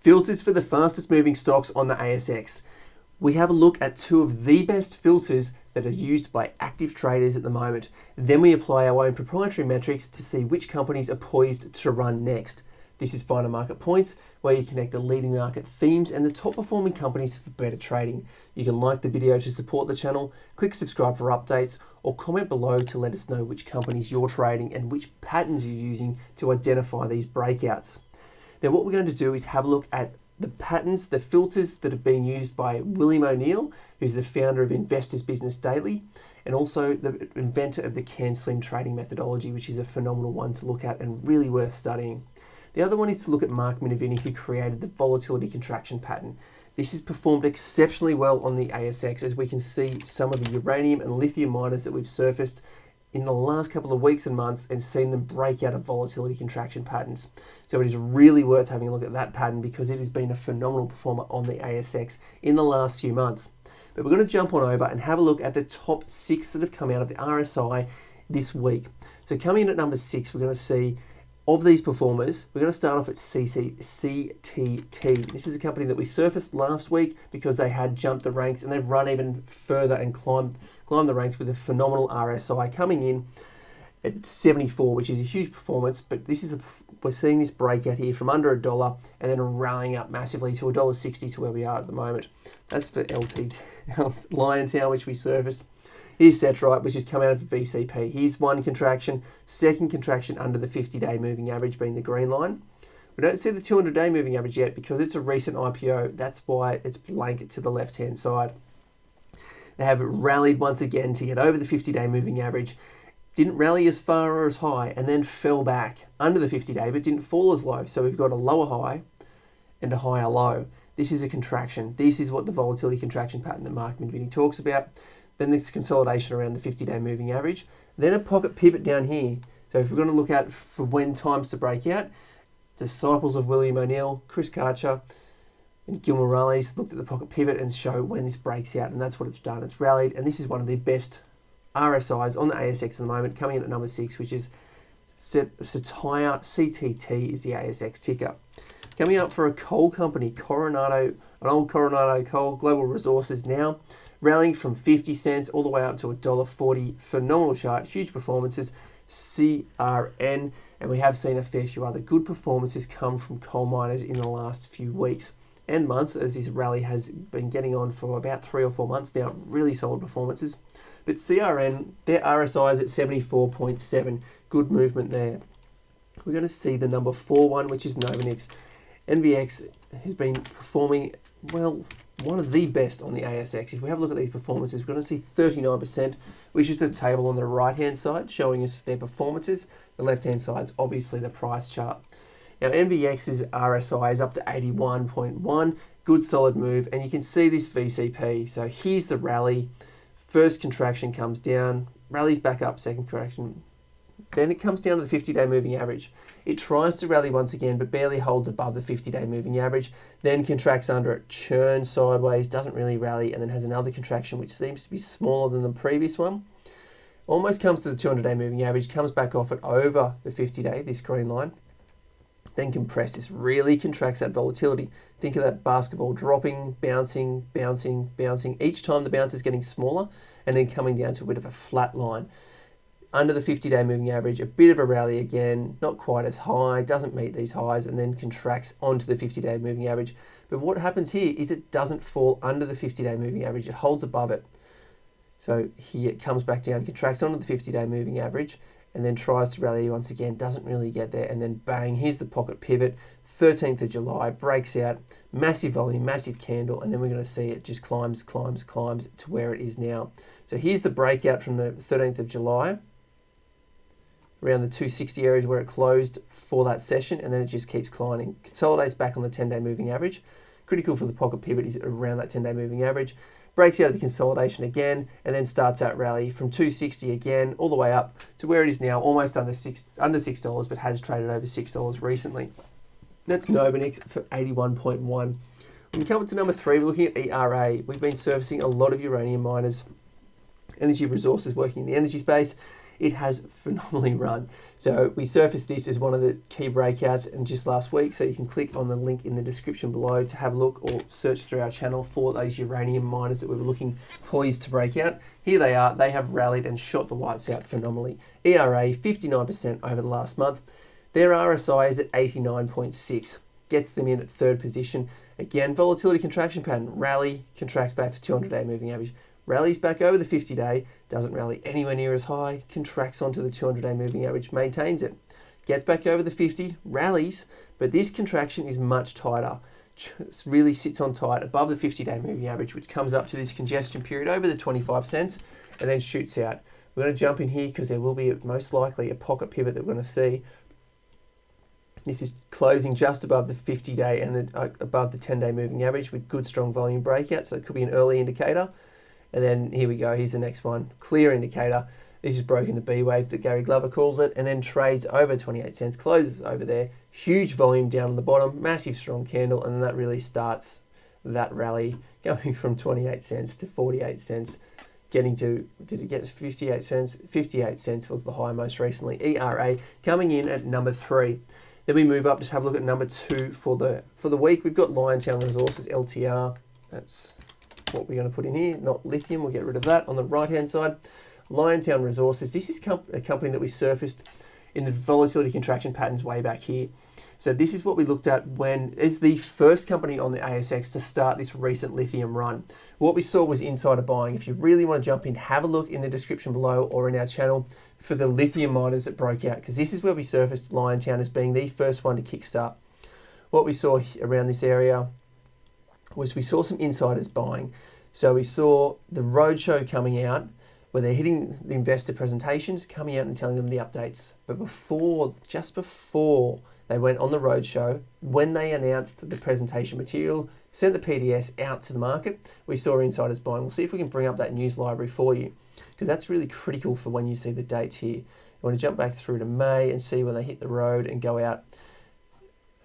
Filters for the fastest moving stocks on the ASX. We have a look at two of the best filters that are used by active traders at the moment. Then we apply our own proprietary metrics to see which companies are poised to run next. This is Final Market Points, where you connect the leading market themes and the top performing companies for better trading. You can like the video to support the channel, click subscribe for updates, or comment below to let us know which companies you're trading and which patterns you're using to identify these breakouts. Now what we're going to do is have a look at the patterns, the filters that have been used by William O'Neill, who's the founder of Investors Business Daily, and also the inventor of the canslim trading methodology, which is a phenomenal one to look at and really worth studying. The other one is to look at Mark Minervini, who created the Volatility Contraction Pattern. This has performed exceptionally well on the ASX, as we can see some of the uranium and lithium miners that we've surfaced in the last couple of weeks and months and seen them break out of volatility contraction patterns. So it is really worth having a look at that pattern because it has been a phenomenal performer on the ASX in the last few months. But we're going to jump on over and have a look at the top 6 that have come out of the RSI this week. So coming in at number 6, we're going to see of these performers, we're going to start off at CTT. This is a company that we surfaced last week because they had jumped the ranks, and they've run even further and climbed the ranks with a phenomenal RSI coming in at 74, which is a huge performance. But this is we're seeing this breakout here from under $1 and then rallying up massively to $1.60 to where we are at the moment. That's for Liontown, which we surfaced. Here's Cettire, which has come out of the VCP. Here's one contraction, second contraction under the 50-day moving average being the green line. We don't see the 200-day moving average yet because it's a recent IPO. That's why it's blank to the left-hand side. They have rallied once again to get over the 50-day moving average. Didn't rally as far or as high and then fell back under the 50-day, but didn't fall as low. So we've got a lower high and a higher low. This is a contraction. This is what the volatility contraction pattern that Mark Minervini talks about. Then this consolidation around the 50-day moving average. Then a pocket pivot down here. So if we're going to look at for when times to break out, disciples of William O'Neill, Chris Karcher, and Gilman Rallies looked at the pocket pivot and show when this breaks out, and that's what it's done. It's rallied, and this is one of the best RSIs on the ASX at the moment, coming in at number 6, which is Cettire CTT is the ASX ticker. Coming up for a coal company, Coronado, an old Coronado coal, Global Resources now, rallying from 50 cents all the way up to $1.40. Phenomenal chart, huge performances. CRN, and we have seen a fair few other good performances come from coal miners in the last few weeks and months, as this rally has been getting on for about 3 or 4 months now. Really solid performances. But CRN, their RSI is at 74.7. Good movement there. We're going to see the number 4 one, which is Novonix. NVX has been performing, well, one of the best on the ASX. If we have a look at these performances, we're going to see 39%, which is the table on the right-hand side showing us their performances. The left-hand side is obviously the price chart. Now, NVX's RSI is up to 81.1. Good solid move, and you can see this VCP. So here's the rally. First contraction comes down, rallies back up, second correction. Then it comes down to the 50-day moving average. It tries to rally once again, but barely holds above the 50-day moving average. Then contracts under it, churns sideways, doesn't really rally, and then has another contraction, which seems to be smaller than the previous one. Almost comes to the 200-day moving average, comes back off it over the 50-day, this green line. Then compresses, really contracts that volatility. Think of that basketball dropping, bouncing, bouncing, bouncing. Each time the bounce is getting smaller and then coming down to a bit of a flat line. Under the 50-day moving average, a bit of a rally again, not quite as high, doesn't meet these highs, and then contracts onto the 50-day moving average. But what happens here is it doesn't fall under the 50-day moving average, it holds above it. So here it comes back down, contracts onto the 50-day moving average, and then tries to rally once again, doesn't really get there, and then bang, here's the pocket pivot, 13th of July, breaks out, massive volume, massive candle, and then we're going to see it just climbs, climbs, climbs to where it is now. So here's the breakout from the 13th of July, around the 260 areas where it closed for that session, and then it just keeps climbing, consolidates back on the 10-day moving average. Critical for the pocket pivot is around that 10-day moving average, breaks out of the consolidation again, and then starts that rally from 260 again, all the way up to where it is now, almost under $6, but has traded over $6 recently. That's Novonix for 81.1. When we come up to number 3, we're looking at ERA. We've been servicing a lot of uranium miners, energy resources working in the energy space. it has phenomenally run. So we surfaced this as one of the key breakouts and just last week, so you can click on the link in the description below to have a look or search through our channel for those uranium miners that we were looking poised to break out. Here they are. They have rallied and shot the lights out phenomenally. ERA 59% over the last month. Their RSI is at 89.6, gets them in at third position. Again, volatility contraction pattern, rally, contracts back to 200-day moving average. Rallies back over the 50-day, doesn't rally anywhere near as high, contracts onto the 200-day moving average, maintains it. Gets back over the 50, rallies, but this contraction is much tighter. It really sits on tight above the 50-day moving average, which comes up to this congestion period over the 25 cents and then shoots out. We're going to jump in here because there will be most likely a pocket pivot that we're going to see. This is closing just above the 50-day and above the 10-day moving average with good strong volume breakout, so it could be an early indicator. And then here we go, here's the next one, clear indicator. This is broken the B wave that Gary Glover calls it, and then trades over 28 cents, closes over there, huge volume down on the bottom, massive strong candle, and then that really starts that rally going from 28 cents to 48 cents, getting to, did it get 58 cents? 58 cents was the high most recently. ERA coming in at number 3. Then we move up, just have a look at number 2 for the week. We've got Liontown Resources LTR, that's what we're going to put in here, not lithium, we'll get rid of that. On the right hand side, Liontown Resources, this is a company that we surfaced in the volatility contraction patterns way back here. So this is what we looked at when as the first company on the ASX to start this recent lithium run. What we saw was insider buying. If you really want to jump in, have a look in the description below or in our channel for the lithium miners that broke out, because this is where we surfaced Liontown as being the first one to kickstart. What we saw around this area was we saw some insiders buying. So we saw the roadshow coming out where they're hitting the investor presentations, coming out and telling them the updates. But just before they went on the roadshow, when they announced the presentation material, sent the PDS out to the market, we saw insiders buying. We'll see if we can bring up that news library for you, because that's really critical for when you see the dates here. You want to jump back through to May and see when they hit the road and go out.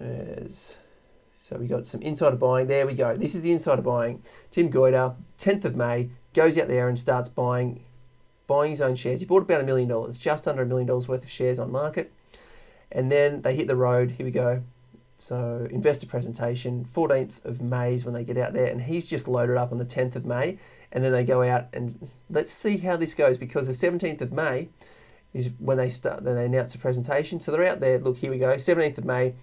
So we got some insider buying. There we go. This is the insider buying. Tim Goyder, 10th of May, goes out there and starts buying his own shares. He bought about $1 million, just under $1 million worth of shares on market. And then they hit the road. Here we go. So investor presentation, 14th of May is when they get out there, and he's just loaded up on the 10th of May. And then they go out and let's see how this goes, because the 17th of May is when they start. Then they announce the presentation. So they're out there. Look, here we go. 17th of May.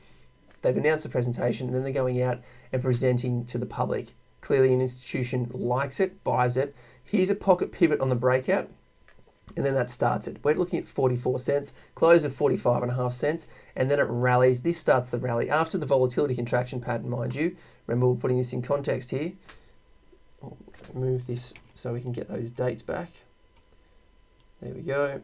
They've announced the presentation, and then they're going out and presenting to the public. Clearly an institution likes it, buys it. Here's a pocket pivot on the breakout, and then that starts it. We're looking at 44 cents, close of 45.5 cents, and then it rallies. This starts the rally after the volatility contraction pattern, mind you. Remember, we're putting this in context here. I'll move this so we can get those dates back. There we go.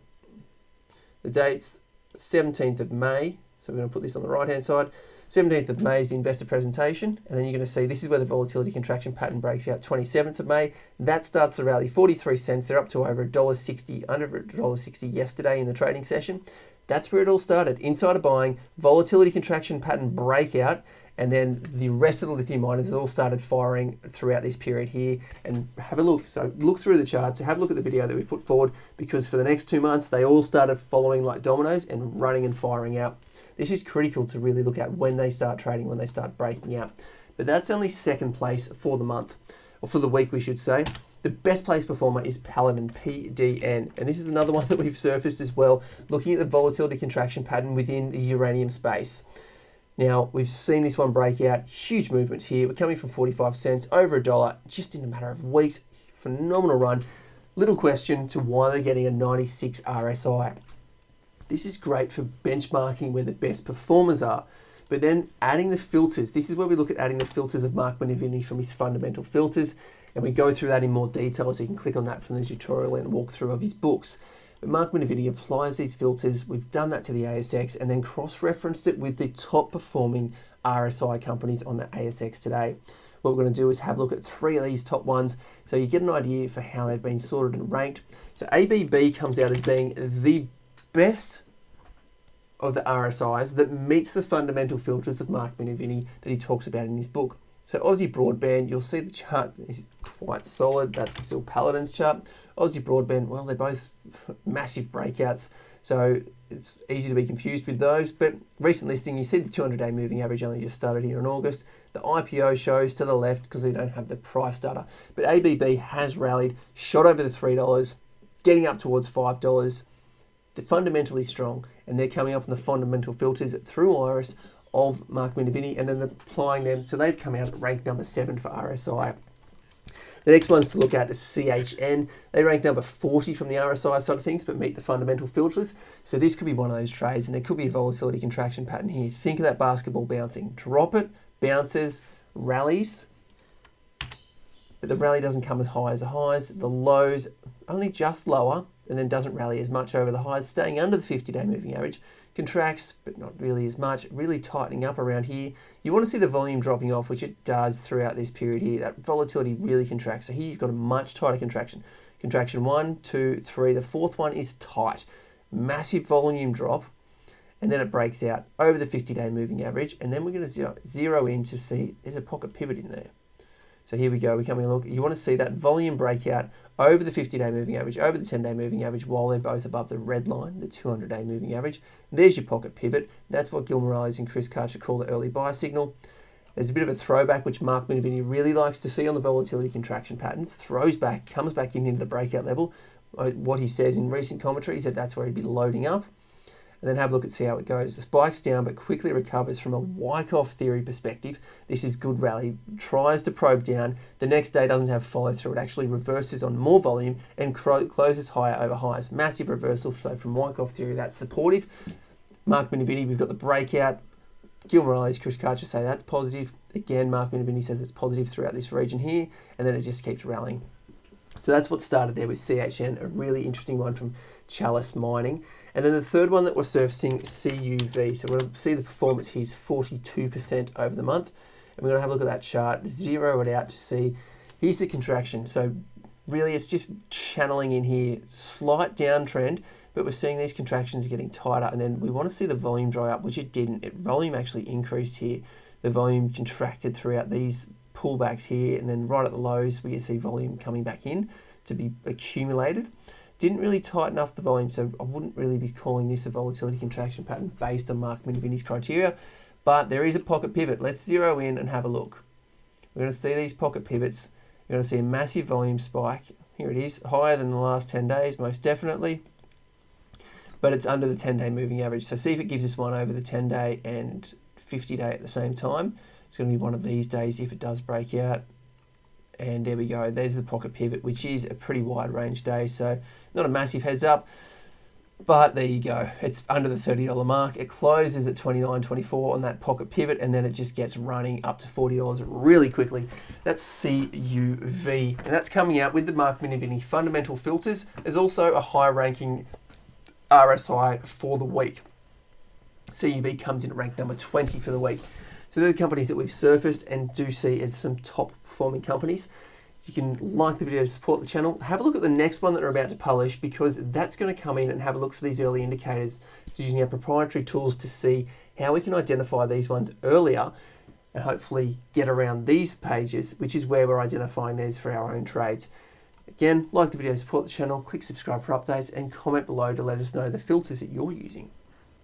The dates, 17th of May. So we're going to put this on the right-hand side. 17th of May is the investor presentation, and then you're going to see this is where the volatility contraction pattern breaks out. 27th of May, that starts the rally, 43 cents. They're up to over $1.60, under $1.60 yesterday in the trading session. That's where it all started. Insider buying, volatility contraction pattern breakout, and then the rest of the lithium miners all started firing throughout this period here. And have a look. So look through the charts, have a look at the video that we put forward, because for the next 2 months, they all started following like dominoes and running and firing out. This is critical to really look at when they start trading, when they start breaking out. But that's only second place for the month, or for the week, we should say. The best place performer is Paladin, PDN. And this is another one that we've surfaced as well, looking at the volatility contraction pattern within the uranium space. Now, we've seen this one break out, huge movements here. We're coming from 45 cents, over $1, just in a matter of weeks. Phenomenal run. Little question to why they're getting a 96 RSI. This is great for benchmarking where the best performers are. But then adding the filters, this is where we look at adding the filters of Mark Minervini from his fundamental filters, and we go through that in more detail, so you can click on that from the tutorial and walkthrough of his books. But Mark Minervini applies these filters. We've done that to the ASX and then cross-referenced it with the top performing RSI companies on the ASX today. What we're going to do is have a look at 3 of these top ones so you get an idea for how they've been sorted and ranked. So ABB comes out as being the best of the RSIs that meets the fundamental filters of Mark Minervini that he talks about in his book. So Aussie Broadband, you'll see the chart is quite solid. That's still Paladin's chart. Aussie Broadband, well, they're both massive breakouts, so it's easy to be confused with those. But recent listing, you see the 200-day moving average only just started here in August. The IPO shows to the left because we don't have the price data. But ABB has rallied, shot over the $3, getting up towards $5. They're fundamentally strong, and they're coming up in the fundamental filters through Iris of Mark Minervini and then applying them. So they've come out at rank number 7 for RSI. The next ones to look at is CHN. They rank number 40 from the RSI side of things, but meet the fundamental filters. So this could be one of those trades, and there could be a volatility contraction pattern here. Think of that basketball bouncing. Drop it, bounces, rallies, but the rally doesn't come as high as the highs. The lows only just lower, and then doesn't rally as much over the highs, staying under the 50-day moving average. Contracts, but not really as much, really tightening up around here. You want to see the volume dropping off, which it does throughout this period here. That volatility really contracts. So here you've got a much tighter contraction. Contraction 1, 2, 3. The fourth one is tight. Massive volume drop, and then it breaks out over the 50-day moving average, and then we're going to zero in to see there's a pocket pivot in there. So here we go, we're coming a look. You want to see that volume breakout over the 50-day moving average, over the 10-day moving average, while they're both above the red line, the 200-day moving average. There's your pocket pivot. That's what Gil Morales and Chris Karcher call the early buy signal. There's a bit of a throwback, which Mark Minervini really likes to see on the volatility contraction patterns. Throws back, comes back into the breakout level. What he says in recent commentary, he said that's where he'd be loading up. And then have a look and see how it goes. The spike's down, but quickly recovers from a Wyckoff theory perspective. This is good rally. Tries to probe down. The next day doesn't have follow through. It actually reverses on more volume and closes higher over highs. Massive reversal. So from Wyckoff theory, that's supportive. Mark Minervini, we've got the breakout. Gil Morales, Chris Karcher say that's positive. Again, Mark Minervini says it's positive throughout this region here, and then it just keeps rallying. So that's what started there with CHN, a really interesting one from Chalice Mining. And then the third one that we're surfacing, CUV. So we're going to see the performance here is 42% over the month. And we're going to have a look at that chart, zero it out to see, here's the contraction. So really it's just channeling in here, slight downtrend, but we're seeing these contractions getting tighter. And then we want to see the volume dry up, which it didn't. Volume actually increased here. The volume contracted throughout these pullbacks here, and then right at the lows, we see volume coming back in to be accumulated. Didn't really tighten up the volume, so I wouldn't really be calling this a volatility contraction pattern based on Mark Minervini's criteria, but there is a pocket pivot. Let's zero in and have a look. We're going to see these pocket pivots. We're going to see a massive volume spike. Here it is, higher than the last 10 days, most definitely, but it's under the 10-day moving average. So see if it gives us one over the 10-day and 50-day at the same time. It's going to be one of these days if it does break out. And there we go, there's the pocket pivot, which is a pretty wide range day, so not a massive heads up, but there you go. It's under the $30 mark. It closes at $29.24 on that pocket pivot, and then it just gets running up to $40 really quickly. That's CUV, and that's coming out with the Mark Minervini fundamental filters. There's also a high ranking RSI for the week. CUV comes in at rank number 20 for the week. So they're the companies that we've surfaced and do see as some top performing companies. You can like the video to support the channel. Have a look at the next one that we're about to publish, because that's going to come in and have a look for these early indicators. So using our proprietary tools to see how we can identify these ones earlier and hopefully get around these pages, which is where we're identifying these for our own trades. Again, like the video to support the channel, click subscribe for updates, and comment below to let us know the filters that you're using.